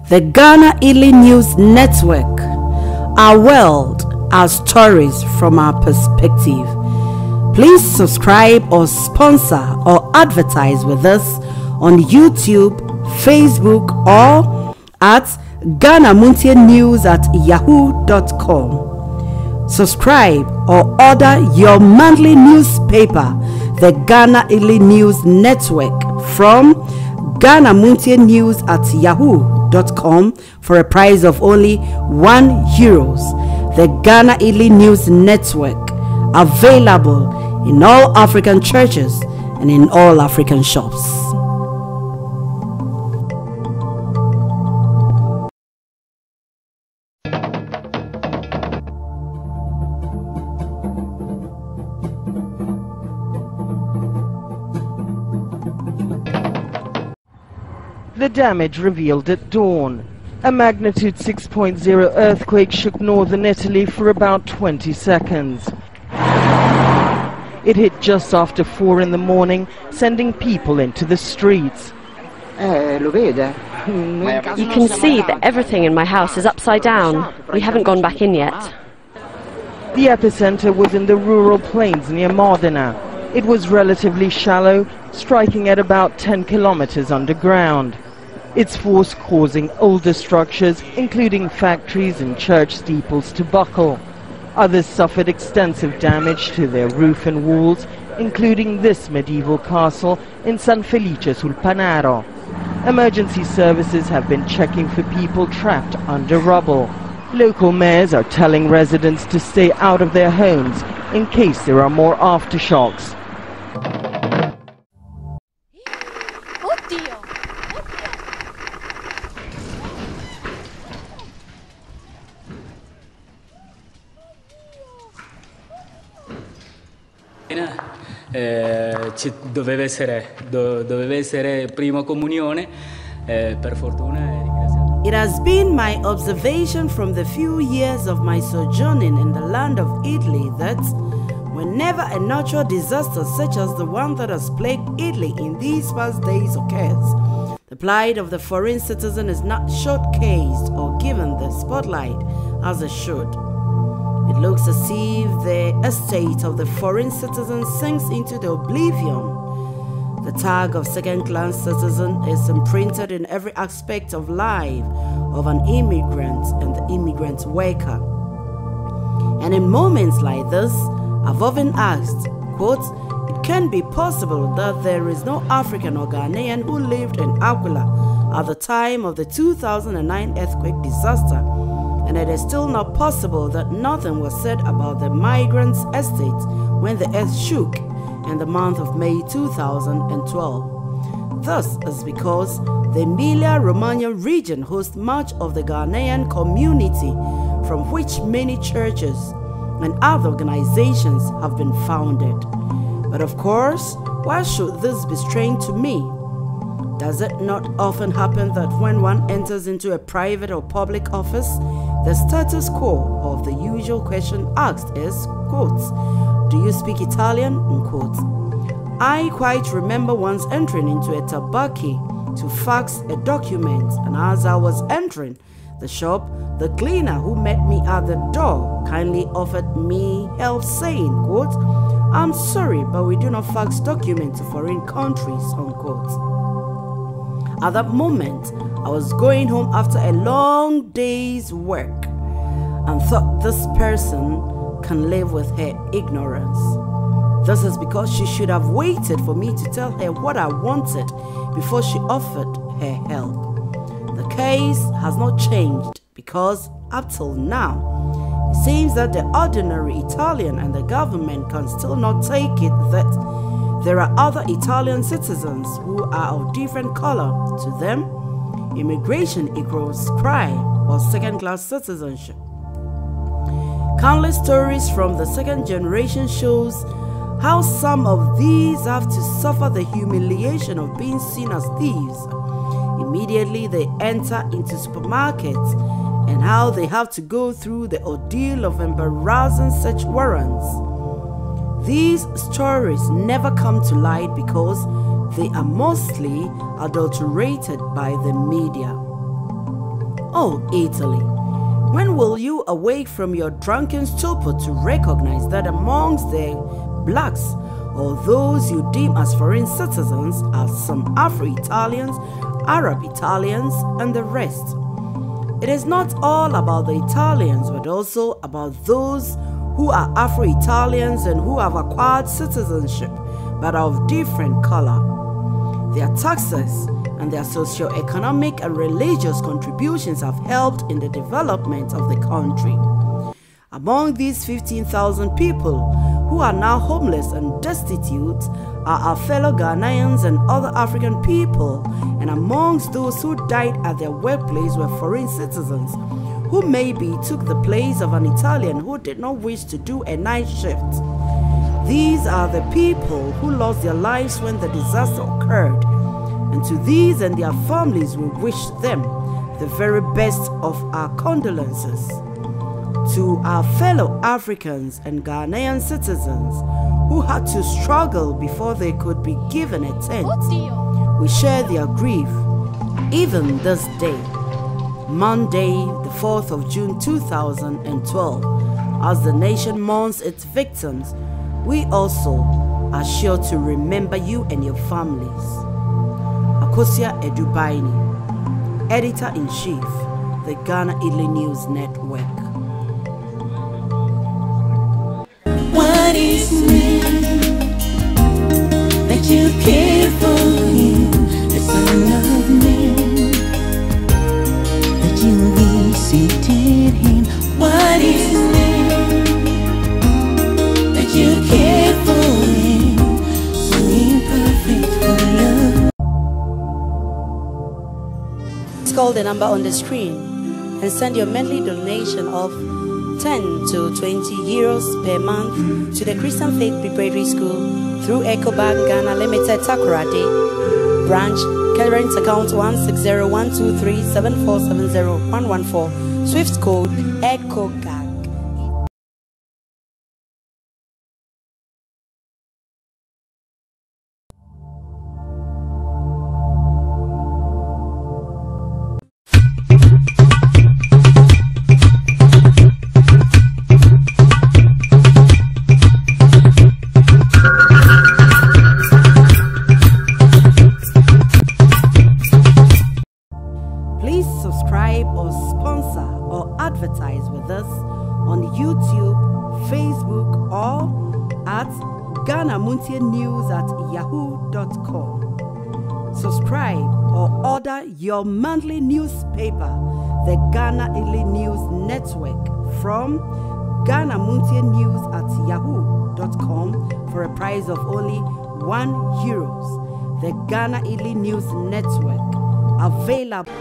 The Ghana Italy News Network. Our world, our stories from our perspective. Please subscribe or sponsor or advertise with us on YouTube, Facebook, or at ghanamuntianews@yahoo.com. Subscribe or order your monthly newspaper, the Ghana Italy News Network, from ghanamuntianews@yahoo.com for a price of only €1. The Ghana Italy News Network, available in all African churches and in all African shops. The damage revealed at dawn. A magnitude 6.0 earthquake shook northern Italy for about 20 seconds. It hit just after 4 in the morning, sending people into the streets. You can see that everything in my house is upside down. We haven't gone back in yet. The epicenter was in the rural plains near Modena. It was relatively shallow, striking at about 10 kilometers underground. Its force causing older structures, including factories and church steeples, to buckle. Others suffered extensive damage to their roof and walls, including this medieval castle in San Felice sul Panaro. Emergency services have been checking for people trapped under rubble. Local mayors are telling residents to stay out of their homes in case there are more aftershocks. Doveva essere prima comunione, per fortuna. It has been my observation from the few years of my sojourning in the land of Italy that whenever a natural disaster such as the one that has plagued Italy in these past days occurs, the plight of the foreign citizen is not showcased or given the spotlight as it should. It looks as if the estate of the foreign citizen sinks into the oblivion. The tag of second-class citizen is imprinted in every aspect of life of an immigrant and the immigrant worker. And in moments like this, I've often asked, quote, it can be possible that there is no African or Ghanaian who lived in Acquila at the time of the 2009 earthquake disaster, and it is still not possible that nothing was said about the migrants' estate when the earth shook in the month of May 2012. This is because the Emilia Romagna region hosts much of the Ghanaian community, from which many churches and other organizations have been founded. But of course, why should this be strange to me? Does it not often happen that when one enters into a private or public office, the status quo of the usual question asked is, quote, do you speak Italian? Unquote. I quite remember once entering into a Tabacchi to fax a document, and as I was entering the shop, the cleaner who met me at the door kindly offered me help, saying, quote, I'm sorry, but we do not fax documents to foreign countries, unquote. At that moment, I was going home after a long day's work and thought this person can live with her ignorance. This is because she should have waited for me to tell her what I wanted before she offered her help. The case has not changed because up till now, it seems that the ordinary Italian and the government can still not take it that there are other Italian citizens who are of different color. To them, immigration equals crime or second-class citizenship. Countless stories from the second generation shows how some of these have to suffer the humiliation of being seen as thieves immediately they enter into supermarkets, and how they have to go through the ordeal of embarrassing search warrants. These stories never come to light because they are mostly adulterated by the media. Oh, Italy, when will you awake from your drunken stupor to recognize that amongst the blacks or those you deem as foreign citizens are some Afro-Italians, Arab-Italians, and the rest? It is not all about the Italians, but also about those who are Afro-Italians and who have acquired citizenship, but are of different color. Their taxes and their socio-economic and religious contributions have helped in the development of the country. Among these 15,000 people who are now homeless and destitute are our fellow Ghanaians and other African people, and amongst those who died at their workplace were foreign citizens who maybe took the place of an Italian who did not wish to do a night shift. These are the people who lost their lives when the disaster occurred, and to these and their families we wish them the very best of our condolences. To our fellow Africans and Ghanaian citizens who had to struggle before they could be given a tent, we share their grief even this day, Monday, the 4th of June 2012. As the nation mourns its victims, we also are sure to remember you and your families. Akosia Edubaini, Editor-in-Chief, the Ghana Italy News Network. What is man that you care for him, the Son of Man, that you visited him? What is man that you care for him, so imperfect for love? Call the number on the screen and send your monthly donation of 10 to 20 euros per month to the Christian Faith Preparatory School through EcoBank Ghana Limited Takoradi branch, current account 160-123-7470114, Swift code EcoGAG. Please subscribe or sponsor or advertise with us on YouTube, Facebook, or at ghanamuntianews@yahoo.com. Subscribe or order your monthly newspaper, the Ghana Italy News Network, from ghanamuntianews@yahoo.com for a price of only €1. The Ghana Italy News Network, available.